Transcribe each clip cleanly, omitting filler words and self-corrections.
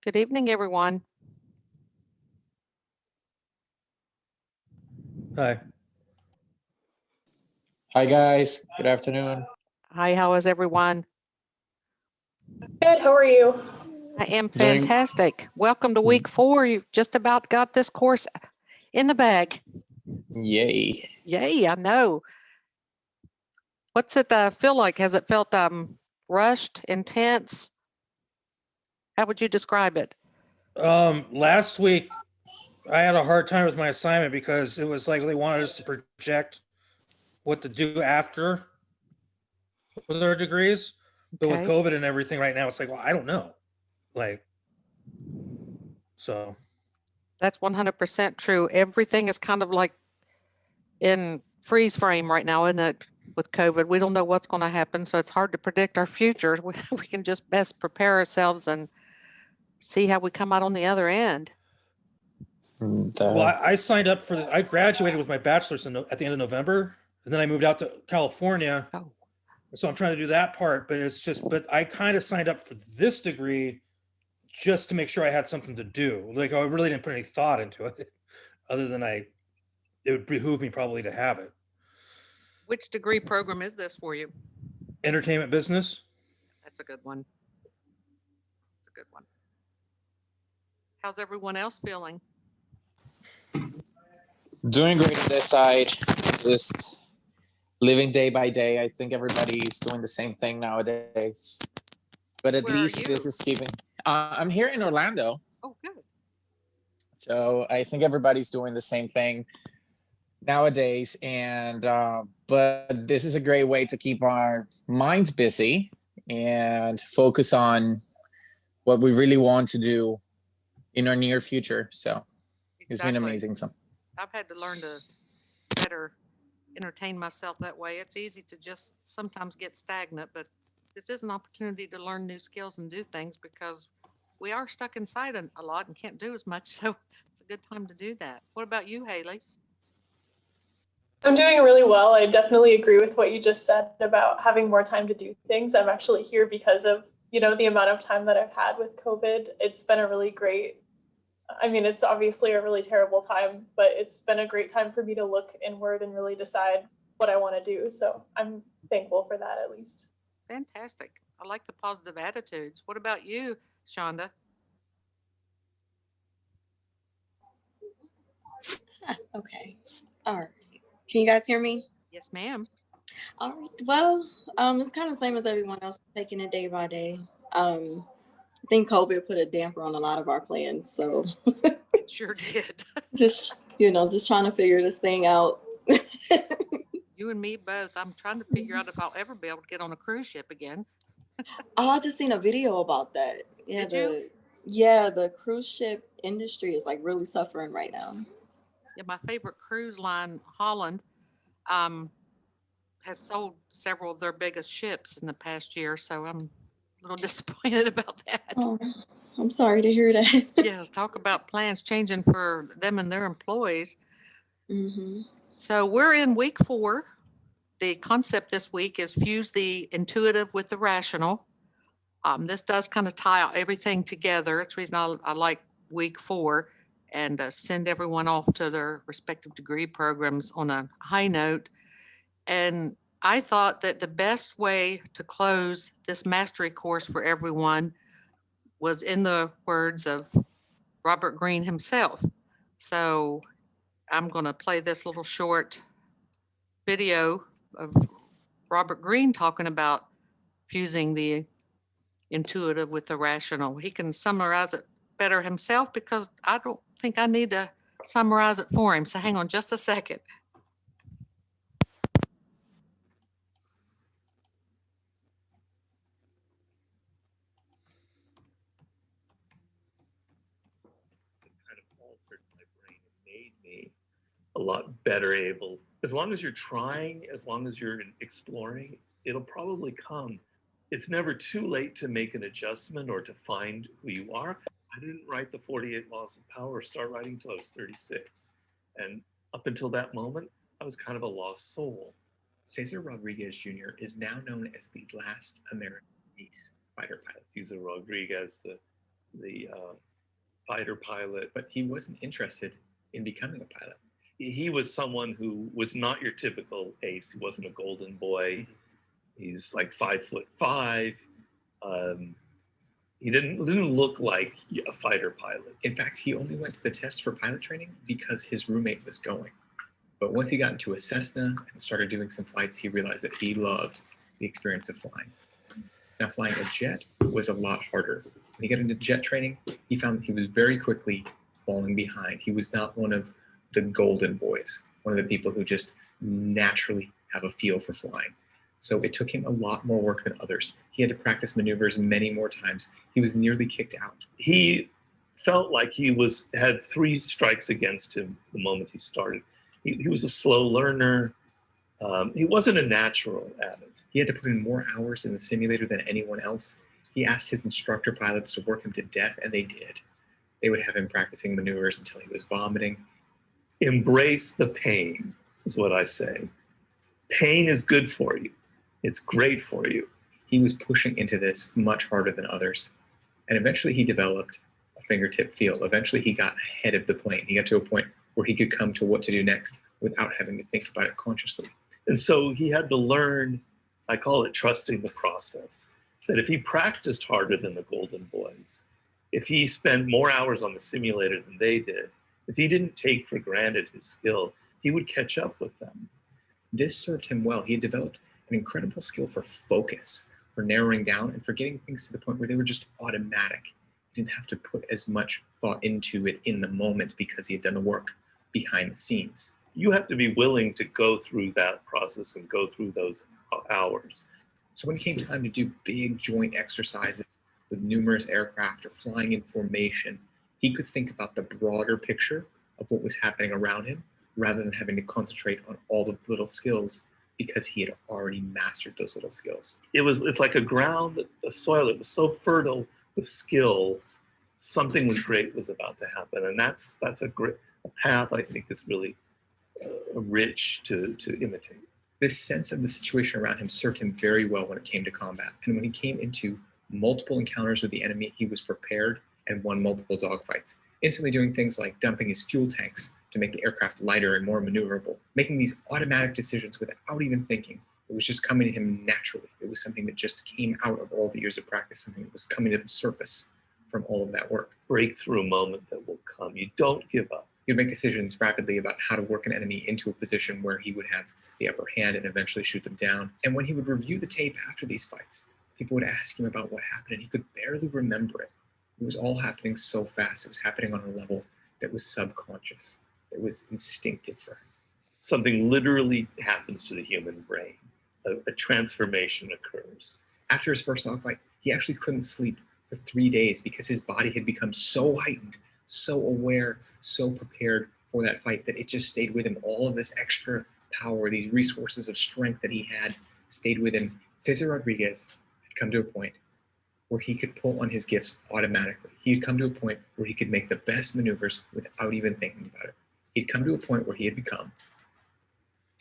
Good evening, everyone. Hi. Hi guys, good afternoon. Hi, how is everyone? Good, how are you? I am Doing- fantastic. Welcome to week 4. You've just about got this course in the bag. Yay. Yay, I know. What's it feel like? Has it felt rushed, intense? How would you describe it? Last week I had a hard time with my assignment because it was like they wanted us to project what to do after with our degrees. But with Okay. COVID and everything right now, it's like, well, I don't know. Like, so That's 100% true. Everything is kind of like in freeze frame right now, isn't it? With COVID, we don't know what's going to happen, so it's hard to predict our future. We can just best prepare ourselves and see how we come out on the other end. well, I signed up for I graduated with my bachelor's at the end of November, and then I moved out to California. Oh, So I'm trying to do that part, but I kind of signed up for this degree just to make sure I had something to do. Like I really didn't put any thought into it, other than it would behoove me probably to have it. which degree program is this for you? Entertainment business. That's a good one. That's a good one. How's everyone else feeling? Doing great on this side. Just living day by day. I think everybody's doing the same thing nowadays. But at Where are least this you? is keeping. I'm here in Orlando, Oh, good. so I think everybody's doing the same thing nowadays. And but this is a great way to keep our minds busy and focus on what we really want to do in our near future. So it's been Exactly. amazing. So I've had to learn to better entertain myself that way. It's easy to just sometimes get stagnant, but this is an opportunity to learn new skills and do things because we are stuck inside a lot and can't do as much. So it's a good time to do that. What about you, Haley? I'm doing really well. I definitely agree with what you just said about having more time to do things. I'm actually here because of, the amount of time that I've had with COVID. It's been a really great, it's obviously a really terrible time, but it's been a great time for me to look inward and really decide what I want to do. So I'm thankful for that at least. Fantastic. I like the positive attitudes. What about you, Shonda? Okay. All right. Can you guys hear me? Yes, ma'am. All right. Well, it's kind of the same as everyone else, taking it day by day. I think COVID put a damper on a lot of our plans. So It sure did. just, just trying to figure this thing out. You and me both. I'm trying to figure out if I'll ever be able to get on a cruise ship again. Oh, I just seen a video about that. Yeah, Did you? the cruise ship industry is like really suffering right now. Yeah, my favorite cruise line, Holland, um, has sold several of their biggest ships in the past year, so I'm a little disappointed about that. Oh, I'm sorry to hear that. Yes, talk about plans changing for them and their employees. Hmm. So we're in week 4. The concept this week is fuse the intuitive with the rational. This does kind of tie everything together. It's the reason I like week 4 and send everyone off to their respective degree programs on a high note. And I thought that the best way to close this mastery course for everyone was in the words of Robert Greene himself. So I'm going to play this little short video of Robert Greene talking about fusing the intuitive with the rational. He can summarize it better himself because I don't think I need to summarize it for him. So hang on just a second. Kind of altered my brain and made me a lot better able. As long as you're trying, as long as you're exploring, it'll probably come. It's never too late to make an adjustment or to find who you are. I didn't write the 48 Laws of Power, start writing until I was 36. And up until that moment, I was kind of a lost soul. Cesar Rodriguez Jr. is now known as the last American ace fighter pilot. Cesar Rodriguez, the fighter pilot. But he wasn't interested in becoming a pilot. He was someone who was not your typical ace. He wasn't a golden boy. He's like 5'5". He didn't look like a fighter pilot. In fact, he only went to the test for pilot training because his roommate was going. But once he got into a Cessna and started doing some flights, he realized that he loved the experience of flying. Now, flying a jet was a lot harder. When he got into jet training, he found that he was very quickly falling behind. He was not one of the golden boys, one of the people who just naturally have a feel for flying. So it took him a lot more work than others. He had to practice maneuvers many more times. He was nearly kicked out. He felt like he had 3 strikes against him the moment he started. He was a slow learner. He wasn't a natural at it. He had to put in more hours in the simulator than anyone else. He asked his instructor pilots to work him to death, and they did. They would have him practicing maneuvers until he was vomiting. Embrace the pain, is what I say. Pain is good for you. It's great for you. He was pushing into this much harder than others. And eventually he developed a fingertip feel. Eventually he got ahead of the plane. He got to a point where he could come to what to do next without having to think about it consciously. And so he had to learn, I call it trusting the process, that if he practiced harder than the golden boys, if he spent more hours on the simulator than they did, if he didn't take for granted his skill, he would catch up with them. This served him well. He had developed an incredible skill for focus, for narrowing down and for getting things to the point where they were just automatic. He didn't have to put as much thought into it in the moment because he had done the work behind the scenes. You have to be willing to go through that process and go through those hours. So when it came time to do big joint exercises with numerous aircraft or flying in formation, he could think about the broader picture of what was happening around him rather than having to concentrate on all the little skills because he had already mastered those little skills. It's like a soil that was so fertile with skills, something was great was about to happen. And that's a path I think is really rich to imitate. This sense of the situation around him served him very well when it came to combat. And when he came into multiple encounters with the enemy, he was prepared and won multiple dogfights, instantly doing things like dumping his fuel tanks to make the aircraft lighter and more maneuverable, making these automatic decisions without even thinking. It was just coming to him naturally. It was something that just came out of all the years of practice, something that was coming to the surface from all of that work. Breakthrough moment that will come. You don't give up. He would make decisions rapidly about how to work an enemy into a position where he would have the upper hand and eventually shoot them down. And when he would review the tape after these fights, people would ask him about what happened, and he could barely remember it. It was all happening so fast. It was happening on a level that was subconscious. It was instinctive for him. Something literally happens to the human brain. A transformation occurs. After his first dogfight, he actually couldn't sleep for 3 days because his body had become so heightened, so aware, so prepared for that fight that it just stayed with him. All of this extra power, these resources of strength that he had stayed with him. Cesar Rodriguez had come to a point where he could pull on his gifts automatically. He had come to a point where he could make the best maneuvers without even thinking about it. He'd come to a point where he had become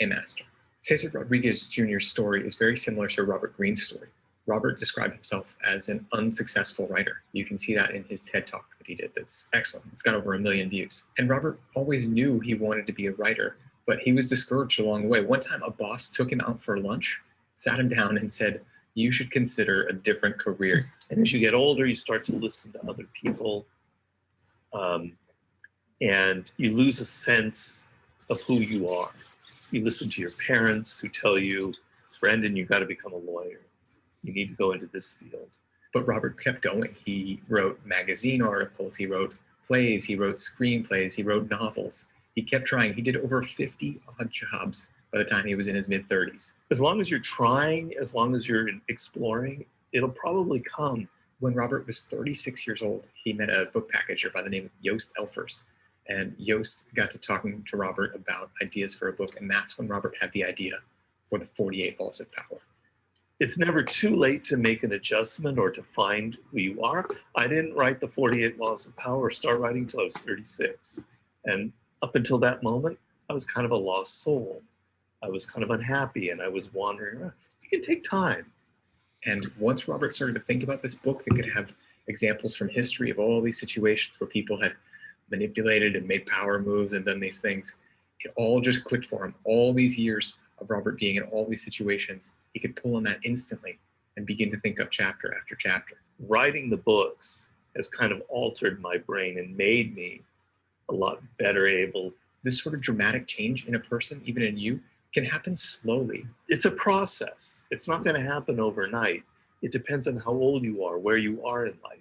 a master. Cesar Rodriguez Jr.'s story is very similar to Robert Greene's story. Robert described himself as an unsuccessful writer. You can see that in his TED Talk that he did. That's excellent. It's got over 1 million views. And Robert always knew he wanted to be a writer, but he was discouraged along the way. One time, a boss took him out for lunch, sat him down and said, "You should consider a different career." And as you get older, you start to listen to other people, and you lose a sense of who you are. You listen to your parents who tell you, "Brendan, you got to become a lawyer. You need to go into this field." But Robert kept going. He wrote magazine articles, he wrote plays, he wrote screenplays, he wrote novels. He kept trying. He did over 50 odd jobs by the time he was in his mid-30s. As long as you're trying, as long as you're exploring, it'll probably come. When Robert was 36 years old, he met a book packager by the name of Joost Elfers. And Joost got to talking to Robert about ideas for a book, and that's when Robert had the idea for the 48 Laws of Power. It's never too late to make an adjustment or to find who you are. I didn't write the 48 Laws of Power, start writing until I was 36. And up until that moment, I was kind of a lost soul. I was kind of unhappy and I was wandering around. You can take time. And once Robert started to think about this book that could have examples from history of all these situations where people had manipulated and made power moves and done these things, it all just clicked for him. All these years of Robert being in all these situations, he could pull on that instantly and begin to think up chapter after chapter. Writing the books has kind of altered my brain and made me a lot better able. This sort of dramatic change in a person, even in you, can happen slowly. It's a process. It's not going to happen overnight. It depends on how old you are, where you are in life.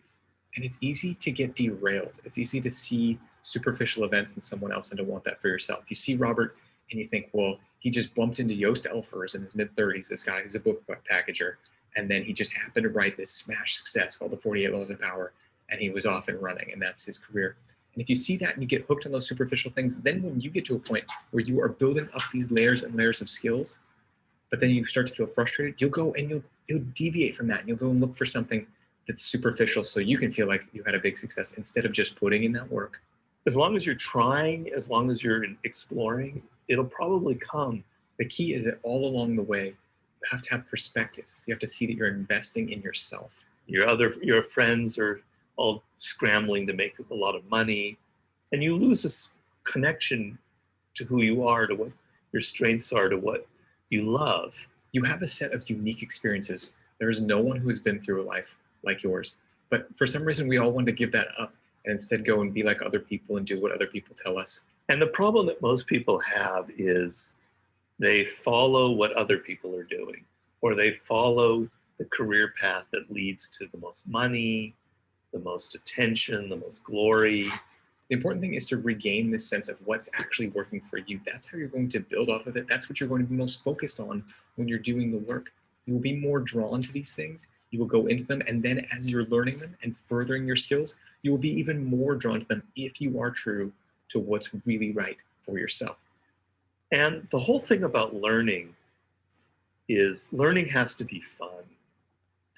And it's easy to get derailed. It's easy to see superficial events in someone else and to want that for yourself. You see Robert and you think, well, he just bumped into Joost Elfers in his mid-30s, this guy who's a book packager, and then he just happened to write this smash success called the 48 Laws of Power, and he was off and running, and that's his career. And if you see that and you get hooked on those superficial things, then when you get to a point where you are building up these layers and layers of skills, but then you start to feel frustrated, you'll go and you'll deviate from that, and you'll go and look for something that's superficial so you can feel like you had a big success instead of just putting in that work. As long as you're trying, as long as you're exploring, it'll probably come. The key is that all along the way, you have to have perspective. You have to see that you're investing in yourself. Your friends are all scrambling to make a lot of money, and you lose this connection to who you are, to what your strengths are, to what you love. You have a set of unique experiences. There is no one who has been through a life like yours. But for some reason, we all want to give that up and instead go and be like other people and do what other people tell us. And the problem that most people have is they follow what other people are doing, or they follow the career path that leads to the most money, the most attention, the most glory. The important thing is to regain this sense of what's actually working for you. That's how you're going to build off of it. That's what you're going to be most focused on when you're doing the work. You will be more drawn to these things. You will go into them, and then as you're learning them and furthering your skills, you will be even more drawn to them if you are true to what's really right for yourself. And the whole thing about learning is learning has to be fun.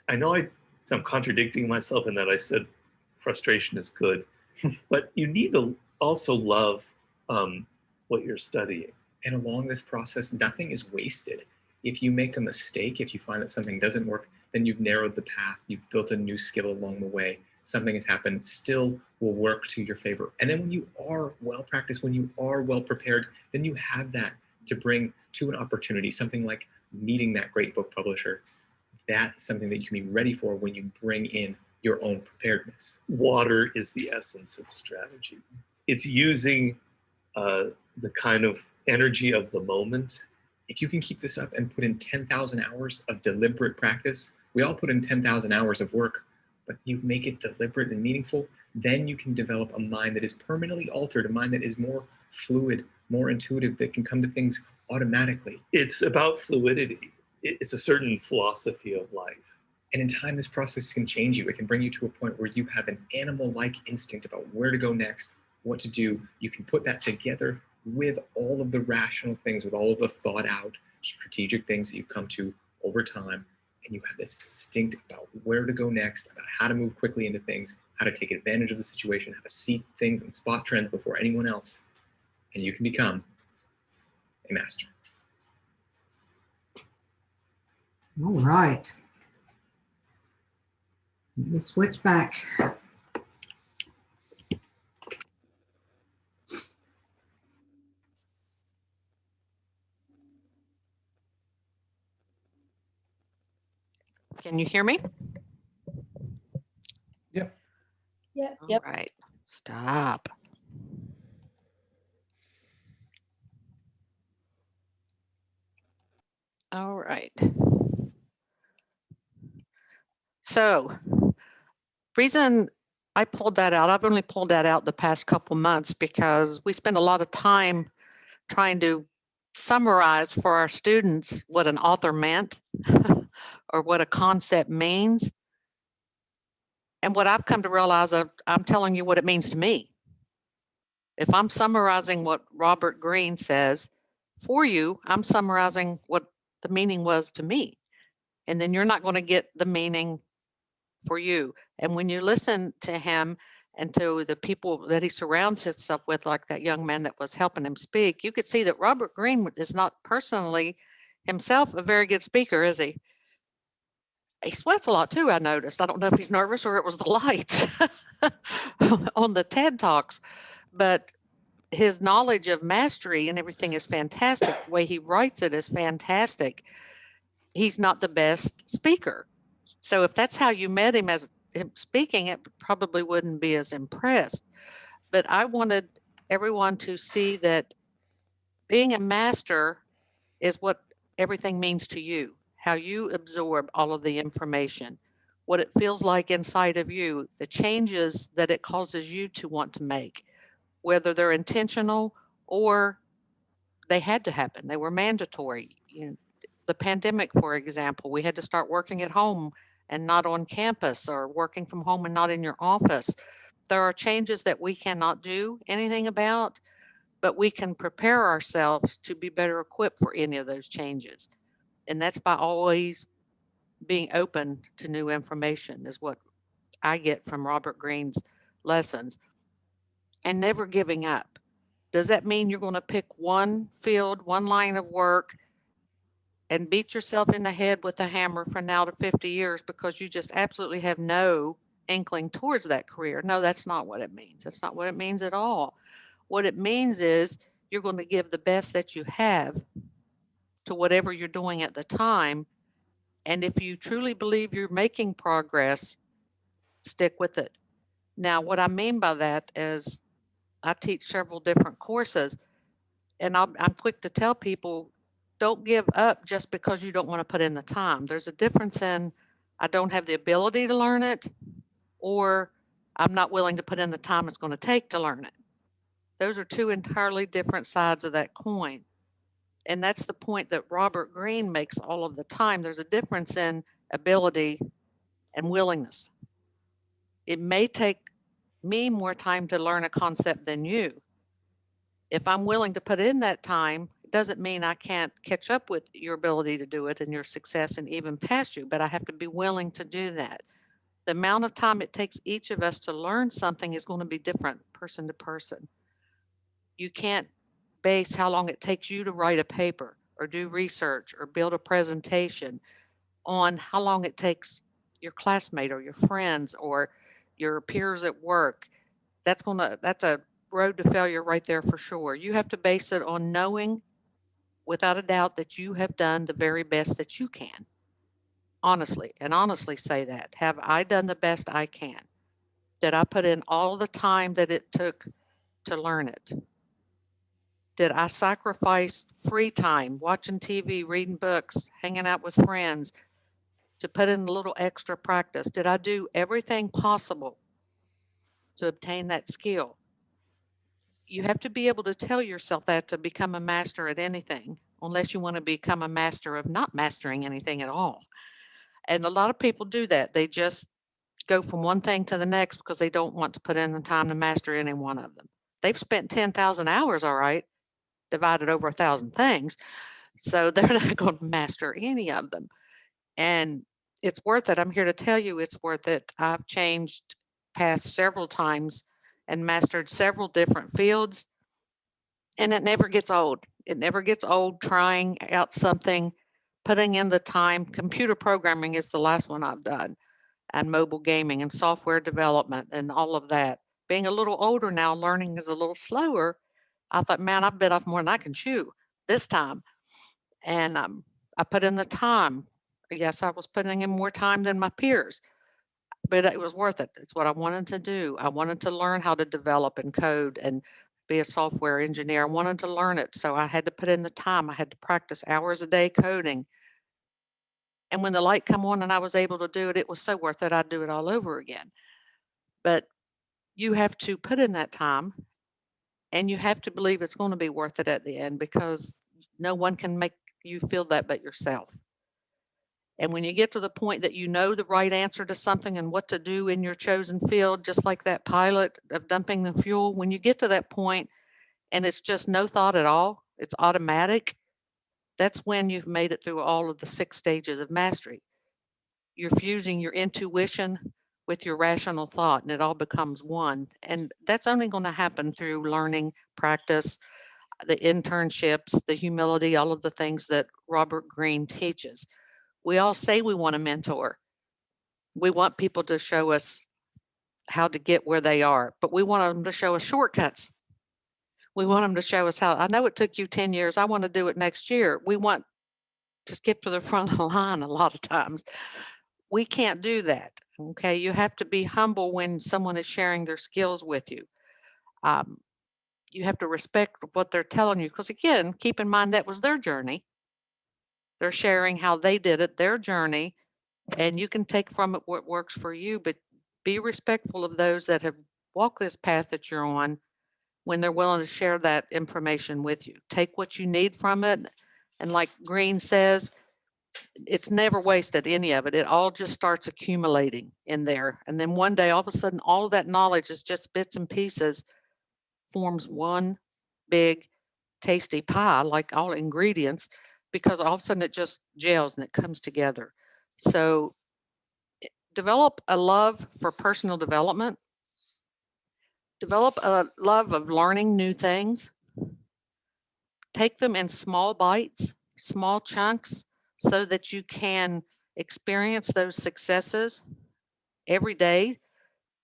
I know I'm contradicting myself in that I said frustration is good, but you need to also love what you're studying. And along this process, nothing is wasted. If you make a mistake, if you find that something doesn't work, then you've narrowed the path, you've built a new skill along the way, something has happened, still will work to your favor. And then when you are well practiced, when you are well prepared, then you have that to bring to an opportunity, something like meeting that great book publisher. That's something that you can be ready for when you bring in your own preparedness. Water is the essence of strategy. It's using the kind of energy of the moment. If you can keep this up and put in 10,000 hours of deliberate practice, we all put in 10,000 hours of work, but you make it deliberate and meaningful, then you can develop a mind that is permanently altered, a mind that is more fluid, more intuitive, that can come to things automatically. It's about fluidity. It's a certain philosophy of life. And in time, this process can change you. It can bring you to a point where you have an animal-like instinct about where to go next, what to do. You can put that together with all of the rational things, with all of the thought out strategic things that you've come to over time. And you have this instinct about where to go next, about how to move quickly into things, how to take advantage of the situation, how to see things and spot trends before anyone else. And you can become a master. All right. Let me switch back. Can you hear me? Yes. Yep. All right. Stop. All right. So, reason I pulled that out, I've only pulled that out the past couple months because we spend a lot of time trying to summarize for our students what an author meant or what a concept means. And what I've come to realize, I'm telling you what it means to me. If I'm summarizing what Robert Greene says for you, I'm summarizing what the meaning was to me. And then you're not going to get the meaning for you. And when you listen to him and to the people that he surrounds himself with, like that young man that was helping him speak, you could see that Robert Greene is not personally himself a very good speaker, is he? He sweats a lot too, I noticed. I don't know if he's nervous or it was the lights on the TED Talks, but his knowledge of mastery and everything is fantastic. The way he writes it is fantastic. He's not the best speaker. So if that's how you met him as him speaking, it probably wouldn't be as impressed. But I wanted everyone to see that being a master is what everything means to you, how you absorb all of the information, what it feels like inside of you, the changes that it causes you to want to make, whether they're intentional or they had to happen. They were mandatory. You know, the pandemic, for example, we had to start working at home and not on campus, or working from home and not in your office. There are changes that we cannot do anything about, but we can prepare ourselves to be better equipped for any of those changes. And that's by always being open to new information, is what I get from Robert Greene's lessons, and never giving up. Does that mean you're going to pick one field, one line of work, and beat yourself in the head with a hammer for now to 50 years because you just absolutely have no inkling towards that career? No, that's not what it means. That's not what it means at all. What it means is you're going to give the best that you have to whatever you're doing at the time. And if you truly believe you're making progress, stick with it. Now, what I mean by that is I teach several different courses, and I'm quick to tell people, don't give up just because you don't want to put in the time. There's a difference in I don't have the ability to learn it, or I'm not willing to put in the time it's going to take to learn it. Those are two entirely different sides of that coin. And that's the point that Robert Greene makes all of the time. There's a difference in ability and willingness. It may take me more time to learn a concept than you. If I'm willing to put in that time, it doesn't mean I can't catch up with your ability to do it and your success and even pass you, but I have to be willing to do that. The amount of time it takes each of us to learn something is going to be different person to person. You can't base how long it takes you to write a paper or do research or build a presentation on how long it takes your classmate or your friends or your peers at work. That's a road to failure right there for sure. You have to base it on knowing without a doubt that you have done the very best that you can. Honestly, and honestly say that. Have I done the best I can? Did I put in all the time that it took to learn it? Did I sacrifice free time, watching TV, reading books, hanging out with friends to put in a little extra practice? Did I do everything possible to obtain that skill? You have to be able to tell yourself that to become a master at anything, unless you want to become a master of not mastering anything at all. And a lot of people do that. They just go from one thing to the next because they don't want to put in the time to master any one of them. They've spent 10,000 hours, all right, divided over 1,000 things. So they're not going to master any of them. And it's worth it. I'm here to tell you it's worth it. I've changed paths several times and mastered several different fields, and it never gets old. It never gets old trying out something, putting in the time. Computer programming is the last one I've done, and mobile gaming and software development and all of that. Being a little older now, learning is a little slower. I thought, man, I've bit off more than I can chew this time. And I put in the time. Yes, I was putting in more time than my peers, but it was worth it. It's what I wanted to do. I wanted to learn how to develop and code and be a software engineer. I wanted to learn it. So I had to put in the time. I had to practice hours a day coding. And when the light come on and I was able to do it, it was so worth it. I'd do it all over again. But you have to put in that time, and you have to believe it's going to be worth it at the end, because no one can make you feel that but yourself. And when you get to the point that you know the right answer to something and what to do in your chosen field, just like that pilot of dumping the fuel, when you get to that point and it's just no thought at all, it's automatic, that's when you've made it through all of the 6 stages of mastery. You're fusing your intuition with your rational thought, and it all becomes one. And that's only going to happen through learning, practice, the internships, the humility, all of the things that Robert Greene teaches. We all say we want a mentor. We want people to show us how to get where they are, but we want them to show us shortcuts. We want them to show us how. I know it took you 10 years. I want to do it next year. We want to skip to the front of the line a lot of times. We can't do that. Okay. You have to be humble when someone is sharing their skills with you. You have to respect what they're telling you, because again, keep in mind that was their journey. They're sharing how they did it, their journey, and you can take from it what works for you, but be respectful of those that have walked this path that you're on when they're willing to share that information with you. Take what you need from it. And like Greene says, it's never wasted, any of it. It all just starts accumulating in there. And then one day, all of a sudden, all of that knowledge is just bits and pieces, forms one big tasty pie, like all ingredients, because all of a sudden it just gels and it comes together. So develop a love for personal development. Develop a love of learning new things. Take them in small bites, small chunks, so that you can experience those successes every day.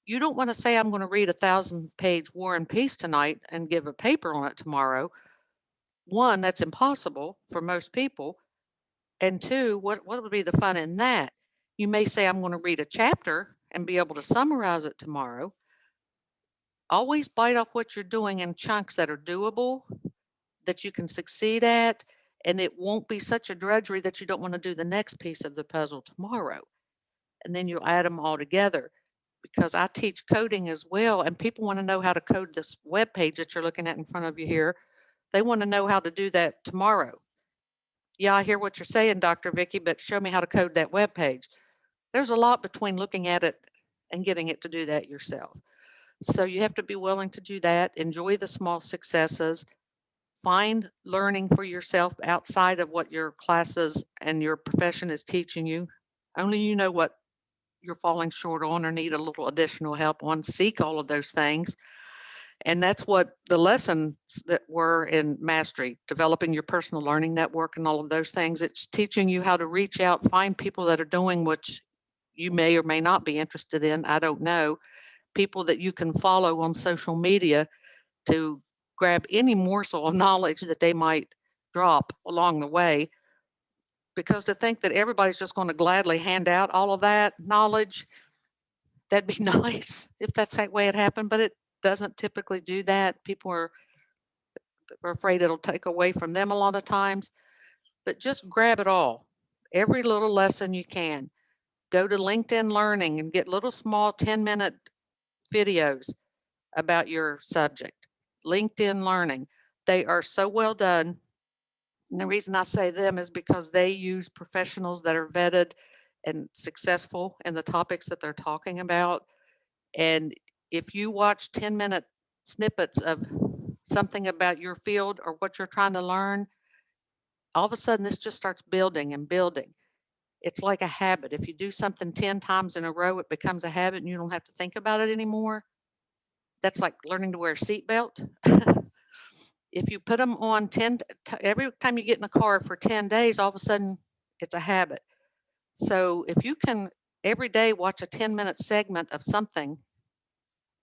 You don't want to say, I'm going to read a 1,000-page War and Peace tonight and give a paper on it tomorrow. One, that's impossible for most people. And two, what would be the fun in that? You may say, I'm going to read a chapter and be able to summarize it tomorrow. Always bite off what you're doing in chunks that are doable, that you can succeed at, and it won't be such a drudgery that you don't want to do the next piece of the puzzle tomorrow. And then you'll add them all together, because I teach coding as well, and people want to know how to code this web page that you're looking at in front of you here. They want to know how to do that tomorrow. Yeah, I hear what you're saying, Dr. Vicky, but show me how to code that web page. There's a lot between looking at it and getting it to do that yourself. So you have to be willing to do that. Enjoy the small successes. Find learning for yourself outside of what your classes and your profession is teaching you. Only you know what you're falling short on or need a little additional help on. Seek all of those things. And that's what the lessons that were in mastery, developing your personal learning network and all of those things. It's teaching you how to reach out, find people that are doing what you may or may not be interested in. I don't know. People that you can follow on social media to grab any morsel of knowledge that they might drop along the way. Because to think that everybody's just going to gladly hand out all of that knowledge, that'd be nice if that's the way it happened, but it doesn't typically do that. People are They're afraid it'll take away from them a lot of times, but just grab it all. Every little lesson you can. Go to LinkedIn Learning and get little small 10-minute videos about your subject. LinkedIn Learning. They are so well done. And the reason I say them is because they use professionals that are vetted and successful in the topics that they're talking about. And if you watch 10-minute snippets of something about your field or what you're trying to learn, all of a sudden this just starts building and building. It's like a habit. If you do something 10 times in a row, it becomes a habit and you don't have to think about it anymore. That's like learning to wear a seatbelt. If you put them on every time you get in the car for 10 days, all of a sudden it's a habit. So if you can every day watch a 10-minute segment of something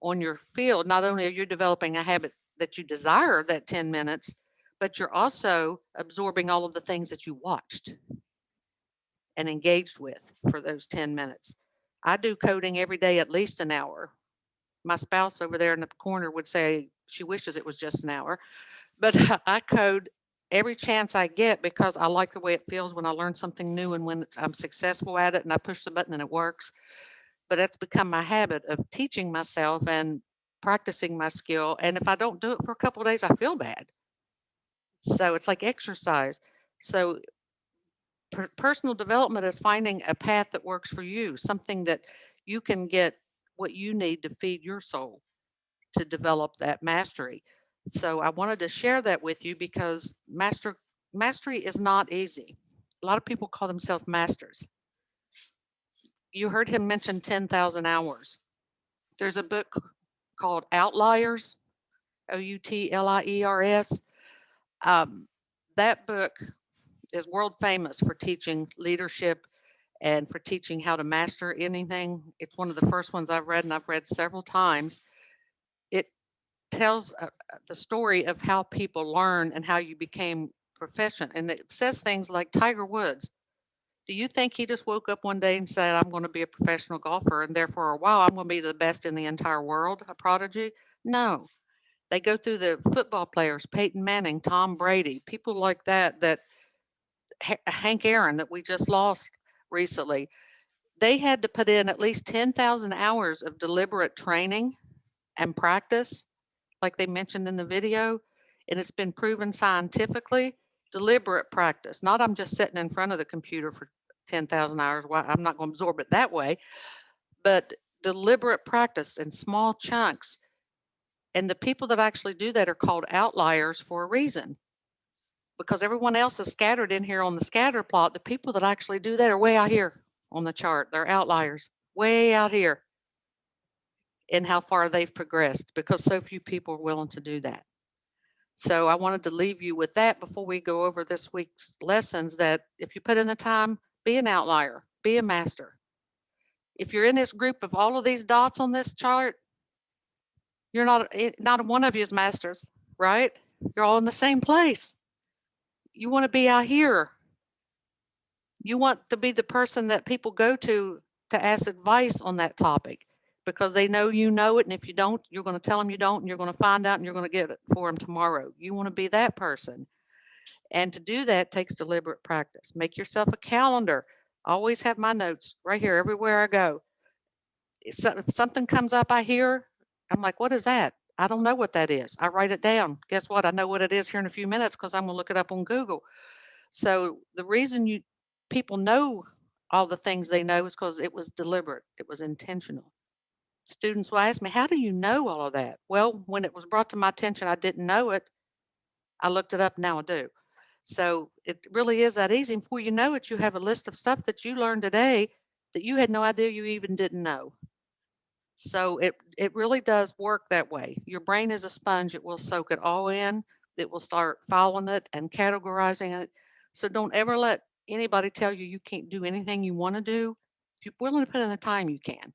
on your field, not only are you developing a habit that you desire that 10 minutes, but you're also absorbing all of the things that you watched and engaged with for those 10 minutes. I do coding every day, at least an hour. My spouse over there in the corner would say she wishes it was just an hour, but I code every chance I get because I like the way it feels when I learn something new and when I'm successful at it and I push the button and it works. But it's become my habit of teaching myself and practicing my skill. And if I don't do it for a couple of days, I feel bad. So it's like exercise. So personal development is finding a path that works for you, something that you can get what you need to feed your soul to develop that mastery. So I wanted to share that with you because mastery is not easy. A lot of people call themselves masters. You heard him mention 10,000 hours. There's a book called Outliers, Outliers. That book is world famous for teaching leadership and for teaching how to master anything. It's one of the first ones I've read, and I've read several times. It tells the story of how people learn and how you became proficient. And it says things like Tiger Woods. Do you think he just woke up one day and said, I'm going to be a professional golfer and therefore, wow, I'm going to be the best in the entire world, a prodigy? No. They go through the football players, Peyton Manning, Tom Brady, people like that, Hank Aaron that we just lost recently. They had to put in at least 10,000 hours of deliberate training and practice, like they mentioned in the video. And it's been proven scientifically, deliberate practice. Not I'm just sitting in front of the computer for 10,000 hours. Well, I'm not going to absorb it that way, but deliberate practice in small chunks. And the people that actually do that are called outliers for a reason, because everyone else is scattered in here on the scatter plot. The people that actually do that are way out here on the chart. They're outliers, way out here in how far they've progressed because so few people are willing to do that. So I wanted to leave you with that before we go over this week's lessons, that if you put in the time, be an outlier, be a master. If you're in this group of all of these dots on this chart, you're not one of you is masters, right? You're all in the same place. You want to be out here. You want to be the person that people go to ask advice on that topic because they know you know it. And if you don't, you're going to tell them you don't, and you're going to find out and you're going to get it for them tomorrow. You want to be that person. And to do that takes deliberate practice. Make yourself a calendar. I always have my notes right here everywhere I go. If something comes up I hear, I'm like, what is that? I don't know what that is. I write it down. Guess what? I know what it is here in a few minutes because I'm going to look it up on Google. So the reason people know all the things they know is because it was deliberate. It was intentional. Students will ask me, how do you know all of that? Well, when it was brought to my attention, I didn't know it. I looked it up, now I do. So it really is that easy. And before you know it, you have a list of stuff that you learned today that you had no idea you even didn't know. So it really does work that way. Your brain is a sponge. It will soak it all in. It will start following it and categorizing it. So don't ever let anybody tell you you can't do anything you want to do. If you're willing to put in the time, you can.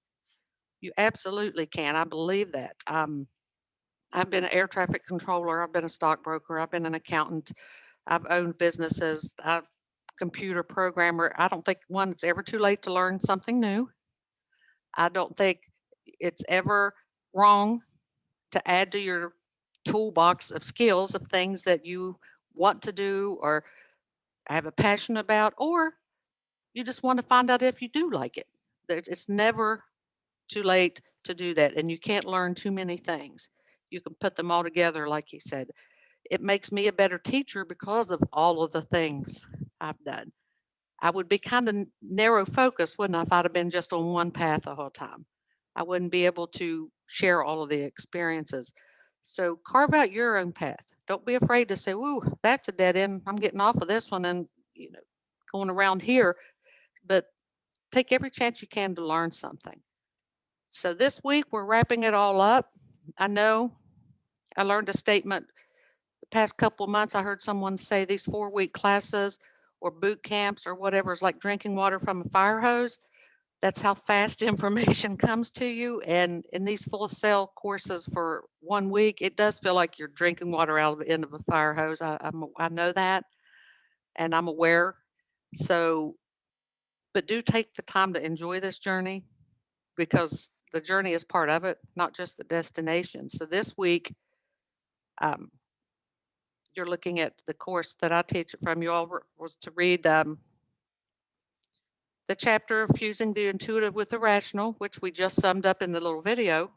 You absolutely can. I believe that. I've been an air traffic controller. I've been a stockbroker. I've been an accountant. I've owned businesses. I've computer programmer. I don't think it's ever too late to learn something new. I don't think it's ever wrong to add to your toolbox of skills of things that you want to do or have a passion about, or you just want to find out if you do like it. It's never too late to do that. And you can't learn too many things. You can put them all together, like he said. It makes me a better teacher because of all of the things I've done. I would be kind of narrow focused, wouldn't I, if I'd have been just on one path the whole time? I wouldn't be able to share all of the experiences. So carve out your own path. Don't be afraid to say, "Ooh, that's a dead end. I'm getting off of this one and going around here." But take every chance you can to learn something. So this week we're wrapping it all up. I know I learned a statement the past couple of months. I heard someone say these 4-week classes or boot camps or whatever is like drinking water from a fire hose. That's how fast information comes to you. And in these full sail courses for 1 week, it does feel like you're drinking water out of the end of a fire hose. I know that, and I'm aware. So, but do take the time to enjoy this journey, because the journey is part of it, not just the destination. So this week, um, you're looking at the course that I teach from. You all was to read the chapter of Fusing the Intuitive with the Rational, which we just summed up in the little video.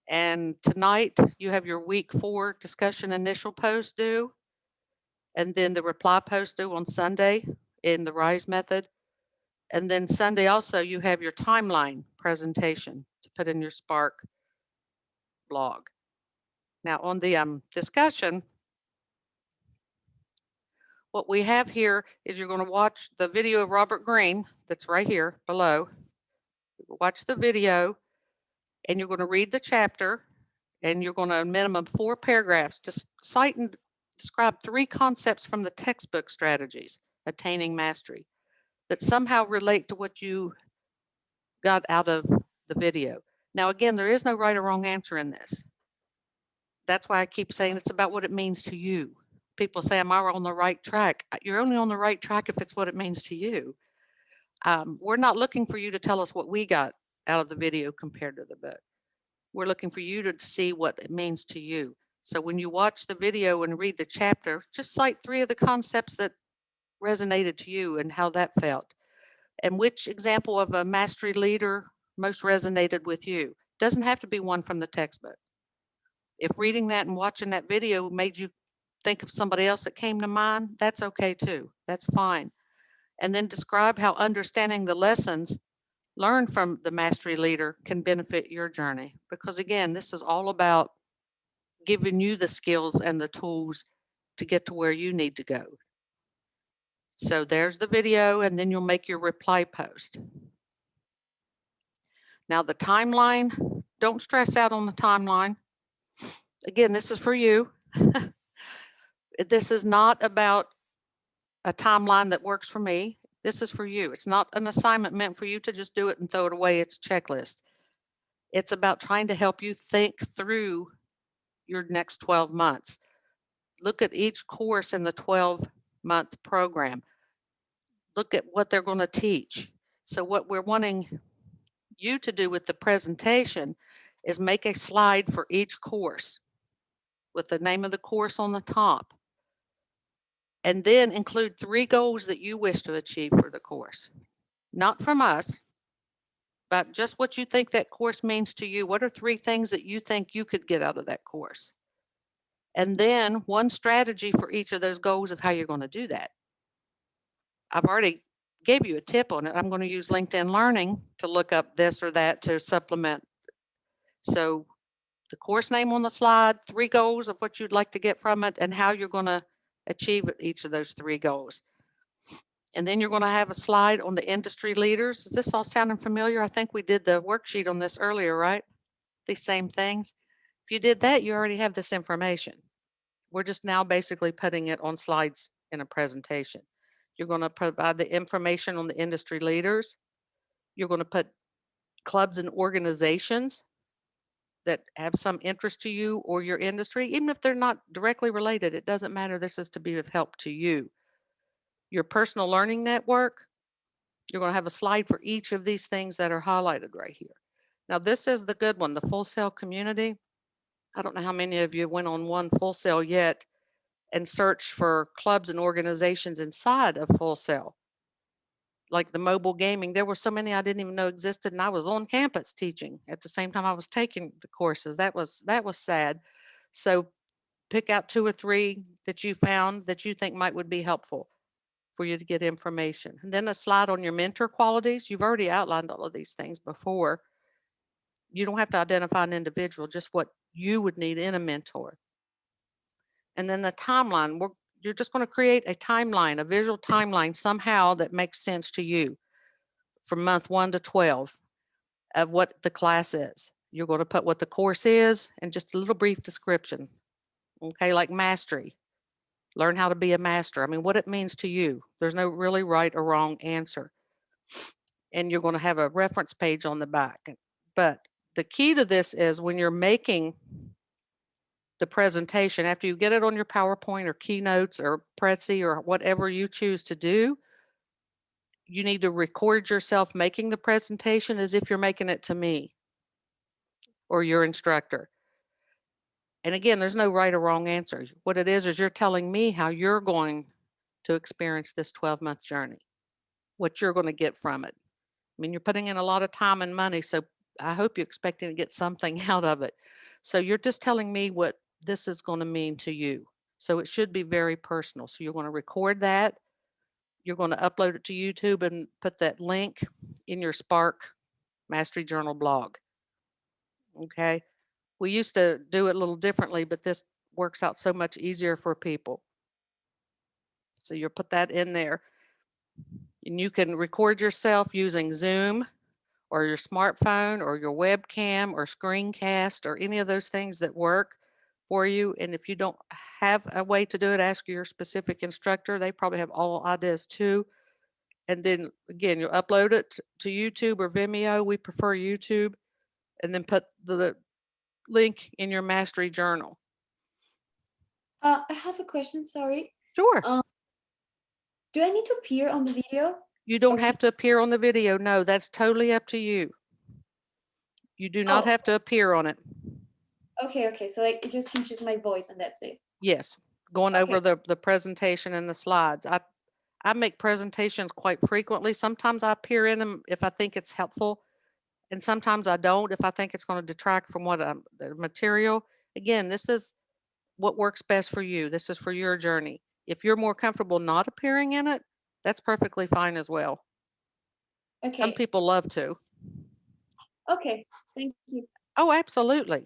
And tonight you have your week 4 discussion initial post due, and then the reply post due on Sunday in the RISE method. And then Sunday also you have your timeline presentation to put in your Spark blog. Now on the discussion, what we have here is you're going to watch the video of Robert Greene that's right here below. Watch the video and you're going to read the chapter, and you're going to, a minimum 4 paragraphs, just cite and describe 3 concepts from the textbook strategies, attaining mastery, that somehow relate to what you got out of the video. Now, again, there is no right or wrong answer in this. That's why I keep saying it's about what it means to you. People say, am I on the right track? You're only on the right track if it's what it means to you. We're not looking for you to tell us what we got out of the video compared to the book. We're looking for you to see what it means to you. So when you watch the video and read the chapter, just cite 3 of the concepts that resonated to you and how that felt. And which example of a mastery leader most resonated with you. Doesn't have to be one from the textbook. If reading that and watching that video made you think of somebody else that came to mind, that's okay too. That's fine. And then describe how understanding the lessons learned from the mastery leader can benefit your journey. Because again, this is all about giving you the skills and the tools to get to where you need to go. So there's the video, and then you'll make your reply post. Now the timeline, don't stress out on the timeline. Again, this is for you. This is not about a timeline that works for me. This is for you. It's not an assignment meant for you to just do it and throw it away. It's a checklist. It's about trying to help you think through your next 12 months. Look at each course in the 12-month program. Look at what they're going to teach. So what we're wanting you to do with the presentation is make a slide for each course with the name of the course on the top. And then include 3 goals that you wish to achieve for the course. Not from us, but just what you think that course means to you. What are 3 things that you think you could get out of that course? And then 1 strategy for each of those goals of how you're going to do that. I've already gave you a tip on it. I'm going to use LinkedIn Learning to look up this or that to supplement. So the course name on the slide, 3 goals of what you'd like to get from it, and how you're going to achieve each of those 3 goals. And then you're going to have a slide on the industry leaders. Is this all sounding familiar? I think we did the worksheet on this earlier, right? These same things. If you did that, you already have this information. We're just now basically putting it on slides in a presentation. You're going to provide the information on the industry leaders. You're going to put clubs and organizations that have some interest to you or your industry, even if they're not directly related. It doesn't matter. This is to be of help to you. Your personal learning network, you're going to have a slide for each of these things that are highlighted right here. Now, this is the good one, the Full Sail community. I don't know how many of you went on One Full Sail yet and searched for clubs and organizations inside of Full Sail. Like the mobile gaming, there were so many I didn't even know existed, and I was on campus teaching at the same time I was taking the courses. That was sad. So pick out 2 or 3 that you found that you think would be helpful for you to get information. And then a slide on your mentor qualities. You've already outlined all of these things before. You don't have to identify an individual, just what you would need in a mentor. And then the timeline, you're just going to create a timeline, a visual timeline somehow that makes sense to you from month 1 to 12 of what the class is. You're going to put what the course is and just a little brief description. Okay, like mastery. Learn how to be a master. I mean, what it means to you. There's no really right or wrong answer. And you're going to have a reference page on the back. But the key to this is when you're making the presentation, after you get it on your PowerPoint or Keynotes or Prezi or whatever you choose to do, you need to record yourself making the presentation as if you're making it to me or your instructor. And again, there's no right or wrong answer. What it is you're telling me how you're going to experience this 12-month journey, what you're going to get from it. I mean, you're putting in a lot of time and money, so I hope you're expecting to get something out of it. So you're just telling me what this is going to mean to you. So it should be very personal. So you're going to record that. You're going to upload it to YouTube and put that link in your Spark Mastery Journal blog. Okay. We used to do it a little differently, but this works out so much easier for people. So you'll put that in there. And you can record yourself using Zoom or your smartphone or your webcam or screencast or any of those things that work for you. And if you don't have a way to do it, ask your specific instructor. They probably have all ideas too. And then again, you'll upload it to YouTube or Vimeo. We prefer YouTube. And then put the link in your mastery journal. I have a question, sorry. Sure. Do I need to appear on the video? You don't Okay. have to appear on the video. No, that's totally up to you. You do not Oh. have to appear on it. Okay, so like it just can just my voice and that's it. Yes, going Okay. over the presentation and the slides. I make presentations quite frequently. Sometimes I appear in them if I think it's helpful, and sometimes I don't if I think it's going to detract from the material. Again, this is what works best for you. This is for your journey. If you're more comfortable not appearing in it, that's perfectly fine as well. Some Okay. people love to. Okay, thank you. Oh, absolutely.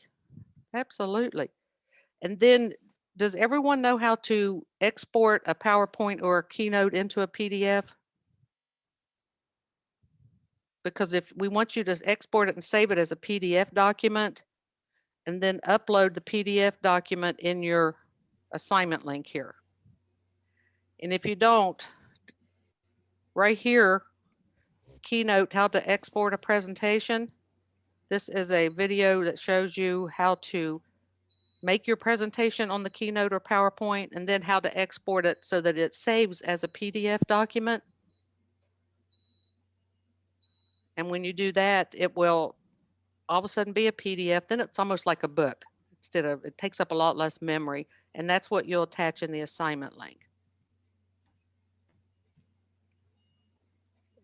Absolutely. And then does everyone know how to export a PowerPoint or a Keynote into a PDF? Because if we want you to export it and save it as a PDF document and then upload the PDF document in your assignment link here. And if you don't, right here, Keynote, how to export a presentation. This is a video that shows you how to make your presentation on the Keynote or PowerPoint and then how to export it so that it saves as a PDF document. And when you do that, it will all of a sudden be a PDF. Then it's almost like a book instead of, it takes up a lot less memory. And that's what you'll attach in the assignment link.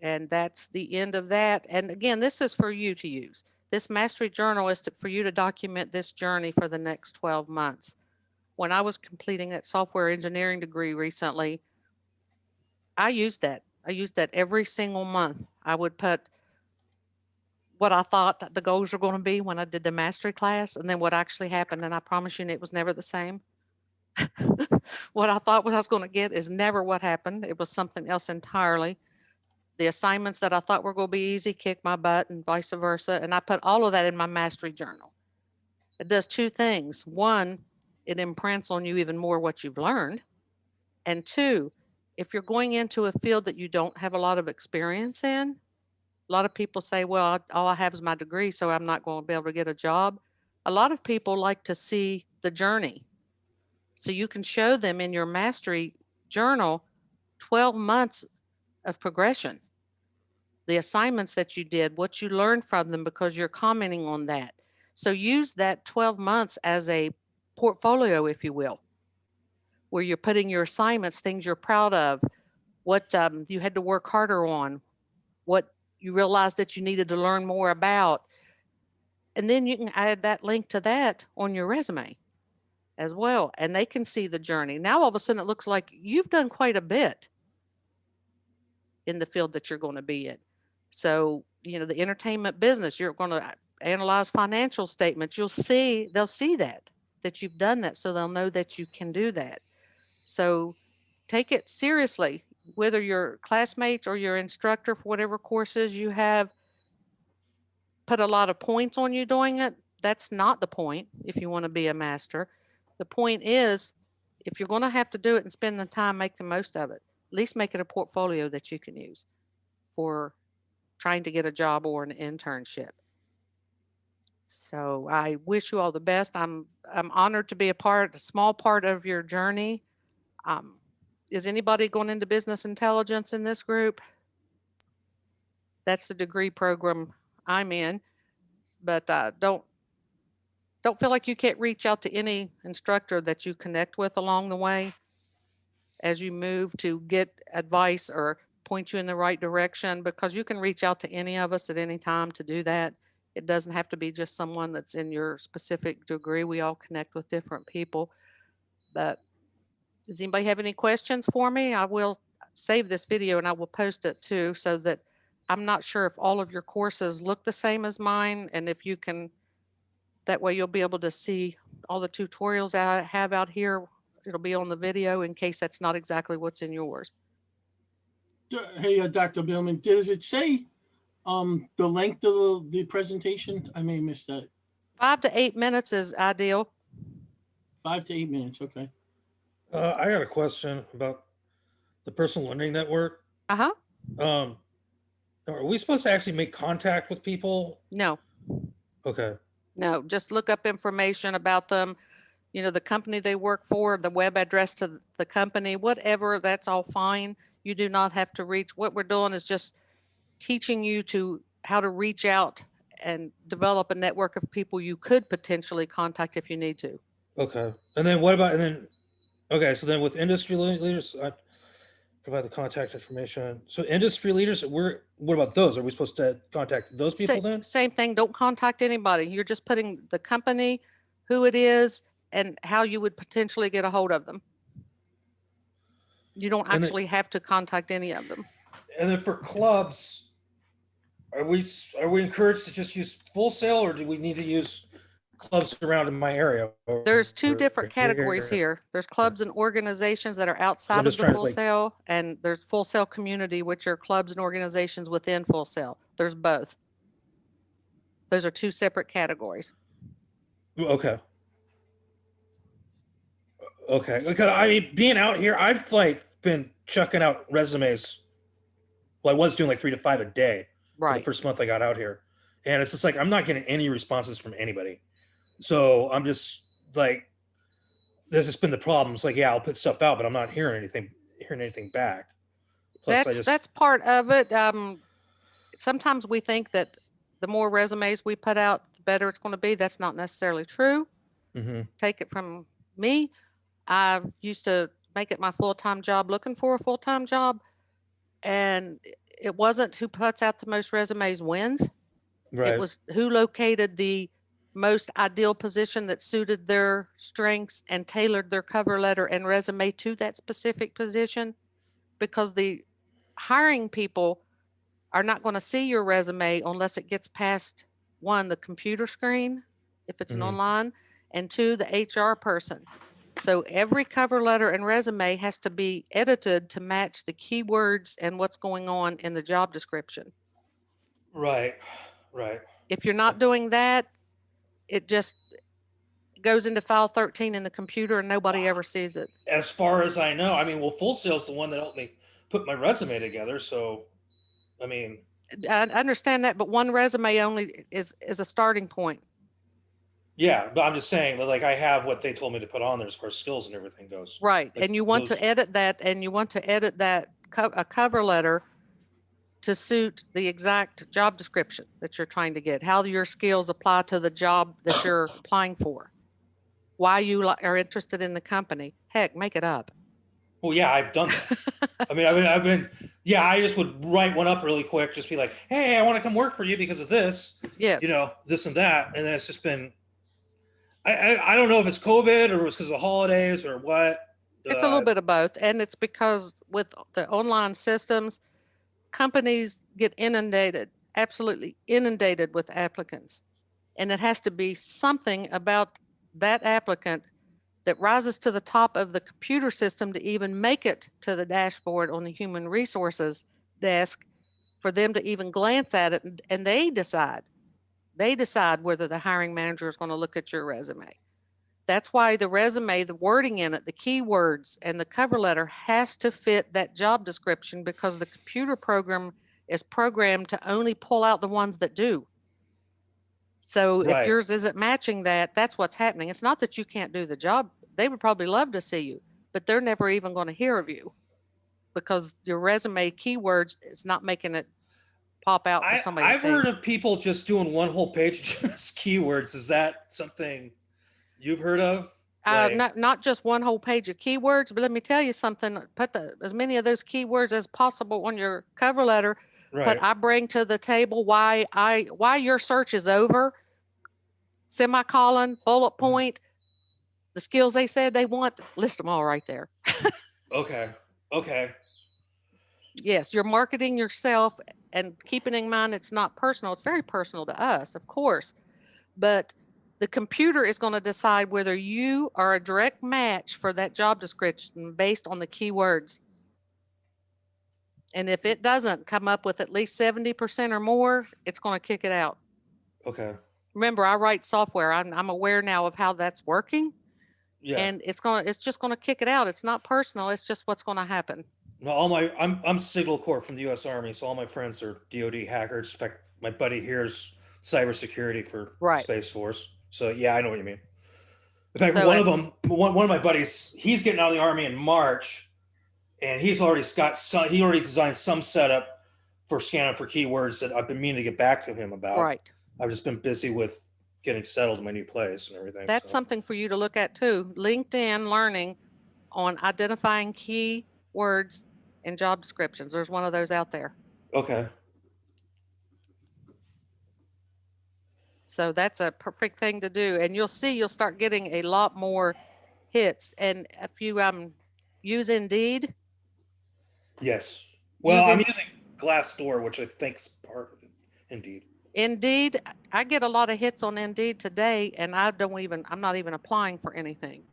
And that's the end of that. And again, this is for you to use. This mastery journal is for you to document this journey for the next 12 months. When I was completing that software engineering degree recently, I used that. I used that every single month. I would put what I thought the goals were going to be when I did the mastery class and then what actually happened. And I promise you, it was never the same. What I thought I was going to get is never what happened. It was something else entirely. The assignments that I thought were going to be easy kicked my butt and vice versa. And I put all of that in my mastery journal. It does 2 things. 1, it imprints on you even more what you've learned. And 2, if you're going into a field that you don't have a lot of experience in, a lot of people say, well, all I have is my degree, so I'm not going to be able to get a job. A lot of people like to see the journey. So you can show them in your mastery journal 12 months of progression. The assignments that you did, what you learned from them because you're commenting on that. So use that 12 months as a portfolio, if you will, where you're putting your assignments, things you're proud of, what you had to work harder on, what you realized that you needed to learn more about. And then you can add that link to that on your resume as well. And they can see the journey. Now, all of a sudden, it looks like you've done quite a bit in the field that you're going to be in. So, the entertainment business, you're going to analyze financial statements. They'll see that you've done that. So they'll know that you can do that. So take it seriously, whether your classmates or your instructor for whatever courses you have put a lot of points on you doing it. That's not the point if you want to be a master. The point is, if you're going to have to do it and spend the time, make the most of it. At least make it a portfolio that you can use for trying to get a job or an internship. So I wish you all the best. I'm honored to be a small part of your journey. Is anybody going into business intelligence in this group? That's the degree program I'm in, but don't feel like you can't reach out to any instructor that you connect with along the way as you move to get advice or point you in the right direction, because you can reach out to any of us at any time to do that. It doesn't have to be just someone that's in your specific degree. We all connect with different people. But does anybody have any questions for me? I will save this video and I will post it too, so that I'm not sure if all of your courses look the same as mine. And if you can, that way you'll be able to see all the tutorials I have out here. It'll be on the video in case that's not exactly what's in yours. Hey, Dr. Billman, does it say the length of the presentation? I may have missed that. 5 to 8 minutes is ideal. 5 to 8 minutes, okay. I got a question about the personal learning network. Uh-huh. Are we supposed to actually make contact with people? No, Okay. no, just look up information about them, the company they work for, the web address to the company, whatever, that's all fine. You do not have to reach. What we're doing is just teaching you how to reach out and develop a network of people you could potentially contact if you need to. Okay. And then what about, okay, so then with industry leaders, I provide the contact information. So industry leaders, what about those? Are we supposed to contact those people then? Same thing. Don't contact anybody. You're just putting the company, who it is, and how you would potentially get a hold of them. You don't And then- actually have to contact any of them. And then for clubs, are we encouraged to just use Full Sail, or do we need to use clubs around in my area? There's two different categories here. There's clubs and organizations that are outside of just the trying to, Full Sail, and there's Full Sail community, which are clubs and organizations within Full Sail. There's both. Those are two separate categories. Okay. Okay. Because I mean, being out here, I've been chucking out resumes. Well, I was doing 3 to 5 a day for the Right. first month I got out here. And it's just I'm not getting any responses from anybody. So I'm just this has been the problem. It's yeah, I'll put stuff out, but I'm not hearing anything back. Plus, That's part of it. Sometimes we think that the more resumes we put out, the better it's going to be. That's not necessarily true. Mhm. Take it from me. I used to make it my full-time job looking for a full-time job. And it wasn't who puts out the most resumes wins. right. It was who located the most ideal position that suited their strengths and tailored their cover letter and resume to that specific position, because the hiring people are not going to see your resume unless it gets past, one, the computer screen, if it's an Mhm. online, and two, the HR person. So every cover letter and resume has to be edited to match the keywords and what's going on in the job description. Right. Right. If you're not doing that, it just goes into file 13 in the computer and nobody ever sees it. As far as I know, I mean, well, Full Sail's the one that helped me put my resume together. So, I mean, I understand that, but one resume only is a starting point. yeah, but I'm just saying that I have what they told me to put on there as far as skills and everything goes. Right. Like And you want those- to edit that, and you want to edit that a cover letter to suit the exact job description that you're trying to get, how your skills apply to the job that you're applying for, why you are interested in the company. Heck, make it up. Well, yeah, I've done that. I've been, yeah, I just would write one up really quick, just be like, hey, I want to come work for you because of this, Yes. you know, this and that. And then it's just been, I don't know if it's COVID or it was because of the holidays or what. It's a little bit of both. And it's because with the online systems, companies get inundated, absolutely inundated with applicants. And it has to be something about that applicant that rises to the top of the computer system to even make it to the dashboard on the human resources desk for them to even glance at it. And they decide whether the hiring manager is going to look at your resume. That's why the resume, the wording in it, the keywords, and the cover letter has to fit that job description, because the computer program is programmed to only pull out the ones that do. So Right. if yours isn't matching that, that's what's happening. It's not that you can't do the job. They would probably love to see you, but they're never even going to hear of you because your resume keywords is not making it pop out for somebody to I've see. heard of people just doing one whole page just keywords. Is that something you've heard of? Like- Not just one whole page of keywords, but let me tell you something. Put as many of those keywords as possible on your cover letter. right. But I bring to the table why your search is over. Semicolon, bullet point, the skills they said they want. List them all right there. Okay. Okay. Yes, you're marketing yourself and keeping in mind it's not personal. It's very personal to us, of course, but the computer is going to decide whether you are a direct match for that job description based on the keywords. And if it doesn't come up with at least 70% or more, it's going to kick it out. Okay. Remember, I write software. I'm aware now of how that's working, Yeah. and it's just going to kick it out. It's not personal. It's just what's going to happen. No, I'm Signal Corps from the U.S. Army, so all my friends are DoD hackers. In fact, my buddy here is cybersecurity for Right. Space Force. So yeah, I know what you mean. In fact, So one of my buddies, he's getting out of the Army in March, and he's already he already designed some setup for scanning for keywords that I've been meaning to get back to him about. Right. I've just been busy with getting settled in my new place and everything. That's so. something for you to look at too. LinkedIn learning on identifying key words in job descriptions. There's one of those out there. Okay. So that's a perfect thing to do. And you'll start getting a lot more hits. And if you use Indeed, Yes. Well, I'm Using- using Glassdoor, which I think's part of it. Indeed. I get a lot of hits on Indeed today, and I'm not even applying for anything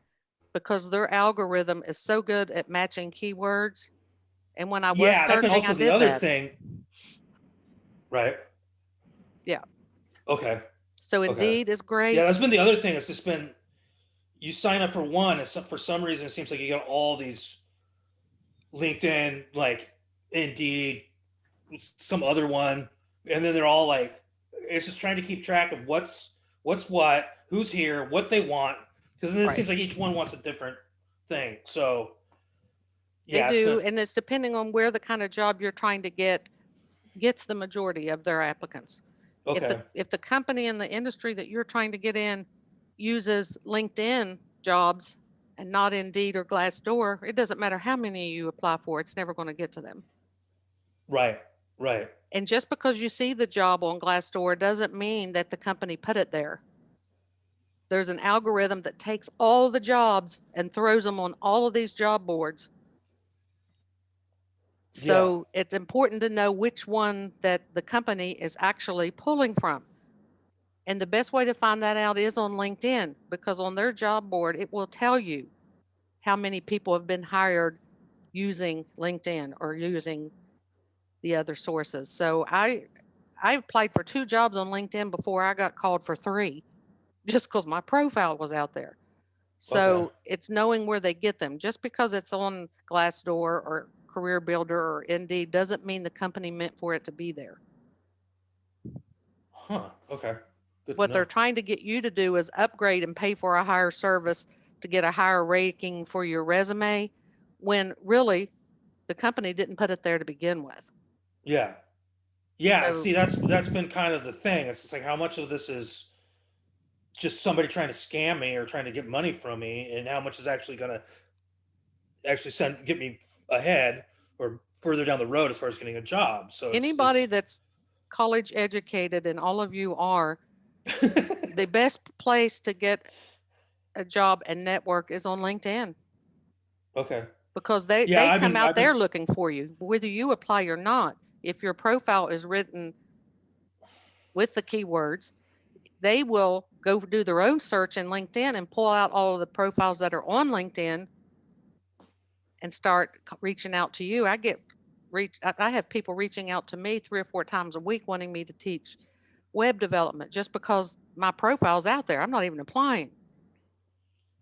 because their algorithm is so good at matching keywords. And when I was Yeah, that's searching, also I the did other that. thing. Right. Yeah. Okay. So Okay. Indeed is great. Yeah, that's been the other thing. It's just been you sign up for one, and for some reason it seems like you got all these LinkedIn, like Indeed, some other one, and then they're all like, it's just trying to keep track of what's what, who's here, what they want, because then it Right. seems like each one wants a different thing. So They yeah, it's do, been- and it's depending on where the kind of job you're trying to get gets the majority of their applicants. okay. If the company in the industry that you're trying to get in uses LinkedIn jobs and not Indeed or Glassdoor, it doesn't matter how many you apply for, it's never going to get to them. Right. And just because you see the job on Glassdoor doesn't mean that the company put it there. There's an algorithm that takes all the jobs and throws them on all of these job boards. So it's important to know which one that the company is actually pulling from. And the best way to find that out is on LinkedIn, because on their job board, it will tell you how many people have been hired using LinkedIn or using the other sources. So I applied for 2 jobs on LinkedIn before I got called for 3, just because my profile was out there. So Okay. it's knowing where they get them. Just because it's on Glassdoor or Career Builder or Indeed doesn't mean the company meant for it to be there. Huh. Okay. Good to What know. they're trying to get you to do is upgrade and pay for a higher service to get a higher ranking for your resume, when really the company didn't put it there to begin with. Yeah. Yeah, So- see, that's been kind of the thing. It's just like how much of this is just somebody trying to scam me or trying to get money from me, and how much is actually gonna actually get me ahead or further down the road as far as getting a job. So Anybody that's college educated, and all of you are, the best place to get a job and network is on LinkedIn, okay. because they Yeah, I've come been- out I've been- there looking for you, whether you apply or not. If your profile is written with the keywords, they will go do their own search in LinkedIn and pull out all of the profiles that are on LinkedIn and start reaching out to you. I have people reaching out to me 3 or 4 times a week wanting me to teach web development just because my profile's out there. I'm not even applying.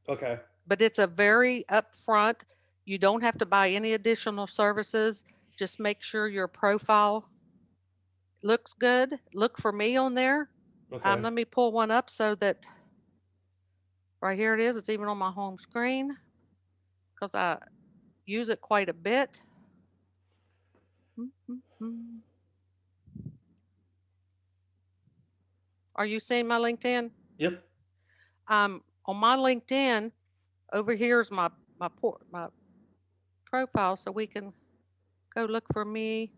Okay. But it's a very upfront. You don't have to buy any additional services. Just make sure your profile looks good. Look for me on there. Okay. Let me pull one up so that right here it is. It's even on my home screen because I use it quite a bit. Are you seeing my LinkedIn? Yep. On my LinkedIn, over here's my profile, so we can go look for me,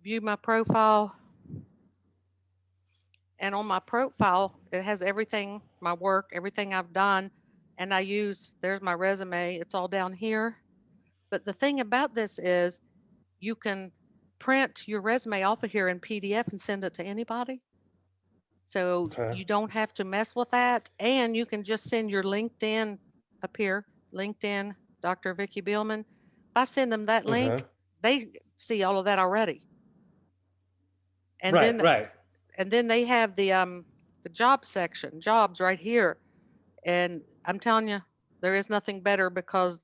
view my profile. And on my profile, it has everything, my work, everything I've done. And there's my resume. It's all down here. But the thing about this is you can print your resume off of here in PDF and send it to anybody. So Okay. you don't have to mess with that. And you can just send your LinkedIn up here, LinkedIn, Dr. Vicki Bielman. If I send them that link, Okay. they see all of that already. And Right. then Right. and then they have the job section, jobs right here. And I'm telling you, there is nothing better because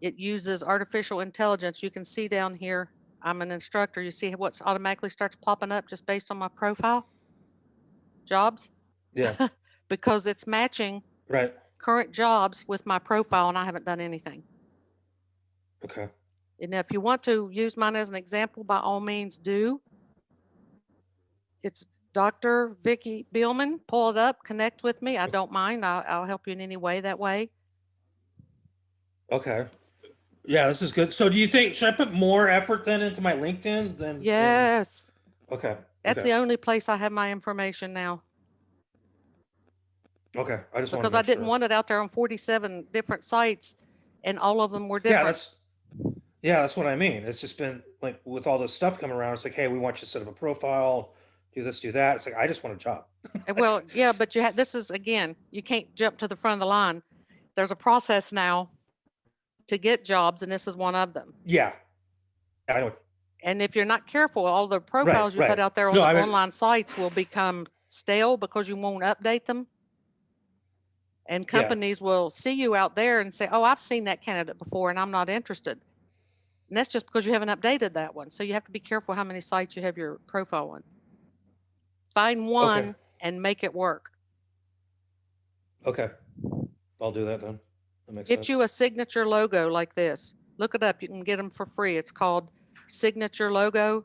it uses artificial intelligence. You can see down here, I'm an instructor. You see what automatically starts popping up just based on my profile? Jobs? Yeah. Because it's matching Right. current jobs with my profile and I haven't done anything. Okay. And if you want to use mine as an example, by all means do. It's Dr. Vicki Bielman. Pull it up, connect with me. I don't mind. I'll help you in any way that way. Okay. Yeah, this is good. So do you think, should I put more effort then into my LinkedIn than? Yes. Okay. That's Okay. the only place I have my information now. Okay. I just want Because to I make didn't sure. want it out there on 47 different sites and all of them were Yeah, different. that's what I mean. It's just been like with all this stuff coming around, it's like, hey, we want you to set up a profile, do this, do that. It's like, I just want a job. Well, yeah, but this is, again, you can't jump to the front of the line. There's a process now to get jobs, and this is one of them. Yeah. I don't. And if you're not careful, all the profiles you right. put out there on No, the I mean- online sites will become stale because you won't update them. And Yeah. companies will see you out there and say, oh, I've seen that candidate before and I'm not interested. And that's just because you haven't updated that one. So you have to be careful how many sites you have your profile on. Find one and make it work. Okay. I'll do that then. That makes Get sense. you a signature logo like this. Look it up. You can get them for free. It's called Signature Logo.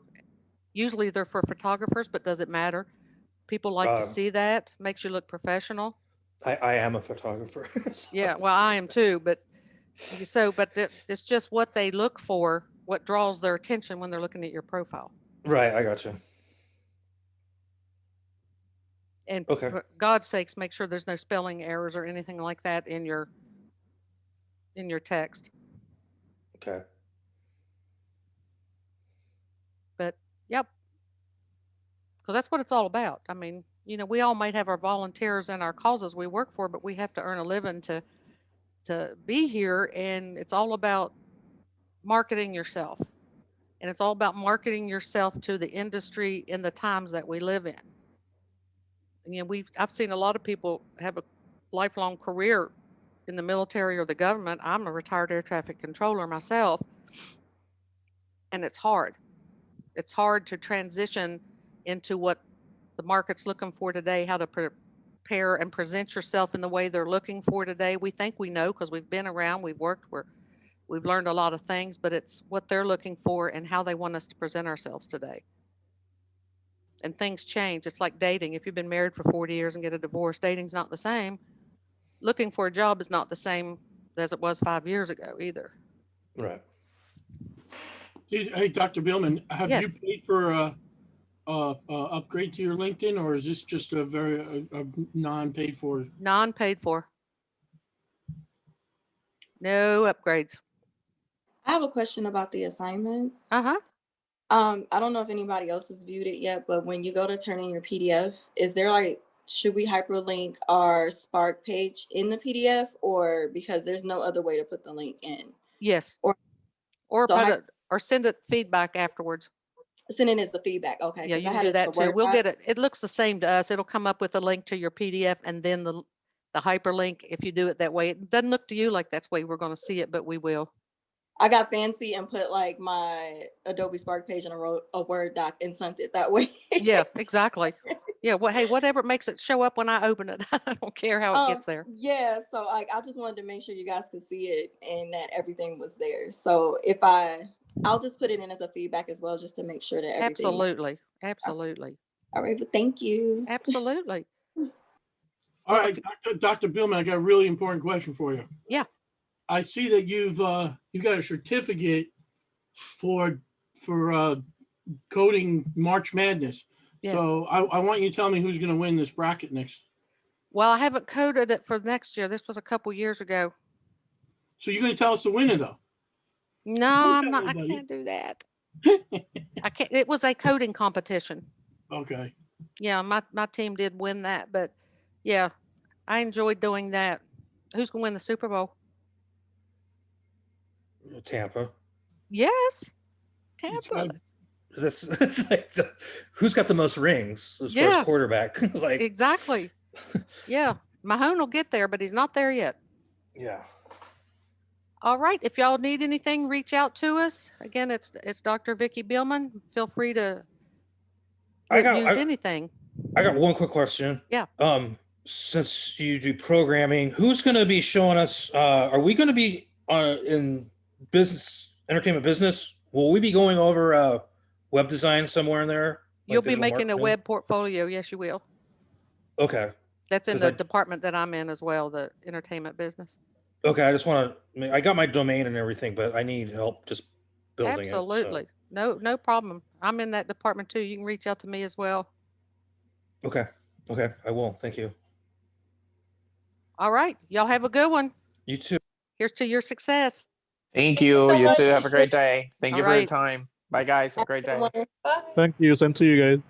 Usually they're for photographers, but does it matter? People like to see that. Makes you look professional. I am a photographer. So- Yeah, well, I am too, but it's just what they look for, what draws their attention when they're looking at your profile. Right. I got you. And Okay. for God's sakes, make sure there's no spelling errors or anything like that in your text. Okay. But yep, because that's what it's all about. I mean, we all might have our volunteers and our causes we work for, but we have to earn a living to be here, and it's all about marketing yourself. And it's all about marketing yourself to the industry in the times that we live in. And, I've seen a lot of people have a lifelong career in the military or the government. I'm a retired air traffic controller myself, and it's hard. It's hard to transition into what the market's looking for today, how to prepare and present yourself in the way they're looking for today. We think we know because we've been around, we've worked, we're We've learned a lot of things, but it's what they're looking for and how they want us to present ourselves today. And things change. It's like dating. If you've been married for 40 years and get a divorce, dating's not the same. Looking for a job is not the same as it was 5 years ago either. Right. Hey, Dr. Billman, have you Yes. paid for upgrade to your LinkedIn, or is this just a very non-paid for? Non-paid for. No upgrades. I have a question about the assignment. Uh-huh. I don't know if anybody else has viewed it yet, but when you go to turn in your PDF, is there like, should we hyperlink our Spark page in the PDF, or because there's no other way to put the link in? Yes. Or- Or so put how- it, or send it feedback afterwards. Send it as the feedback, okay? Yeah, 'cause you I can had do it as that a too. Word We'll doc. get it. It looks the same to us. It'll come up with a link to your PDF and then the hyperlink if you do it that way. It doesn't look to you like that's the way we're going to see it, but we will. I got fancy and put like my Adobe Spark page in a Word doc and sent it that way. Yeah, exactly. Yeah. Well, hey, whatever makes it show up when I open it. I don't care how it gets there. Yeah, so like I just wanted to make sure you guys could see it and that everything was there. So I'll just put it in as a feedback as well, just to make sure that everything. Absolutely. Absolutely. All right, but thank you. Absolutely. All right, Dr. Billman, I got a really important question for you. Yeah. I see that you've got a certificate for coding March Madness. Yes. So I want you to tell me who's going to win this bracket next. Well, I haven't coded it for next year. This was a couple years ago. So you're going to tell us the winner, though. No, Don't I'm tell not. I nobody. can't do that. I can't. It was a coding competition. Okay. Yeah, my team did win that, but yeah, I enjoyed doing that. Who's gonna win the Super Bowl? Tampa. Yes, It's Tampa. That's like who's got the most rings as far Yeah. as quarterback? Like, Exactly. Yeah, Mahone will get there, but he's not there yet. yeah. All right. If y'all need anything, reach out to us. Again, it's Dr. Vicki Billman. Feel free to use anything. I got one quick question. Yeah. Since you do programming, who's going to be showing us? Are we going to be in entertainment business? Will we be going over web design somewhere in there? Like You'll be digital making a marketing? web portfolio. Yes, you will. Okay. That's in 'Cause the I- department that I'm in as well, the entertainment business. Okay. I just want to. I got my domain and everything, but I need help just building Absolutely. No problem. I'm in that department too. You can reach out to me as well. it. Okay. Okay. I will. Thank you. All right. Y'all have a good one. You too. Here's to your success. Thank you you. so You too. much. Have a great day. Thank you All for your right. time. Bye, guys. Have a great day. Bye. Thank you. Same to you guys.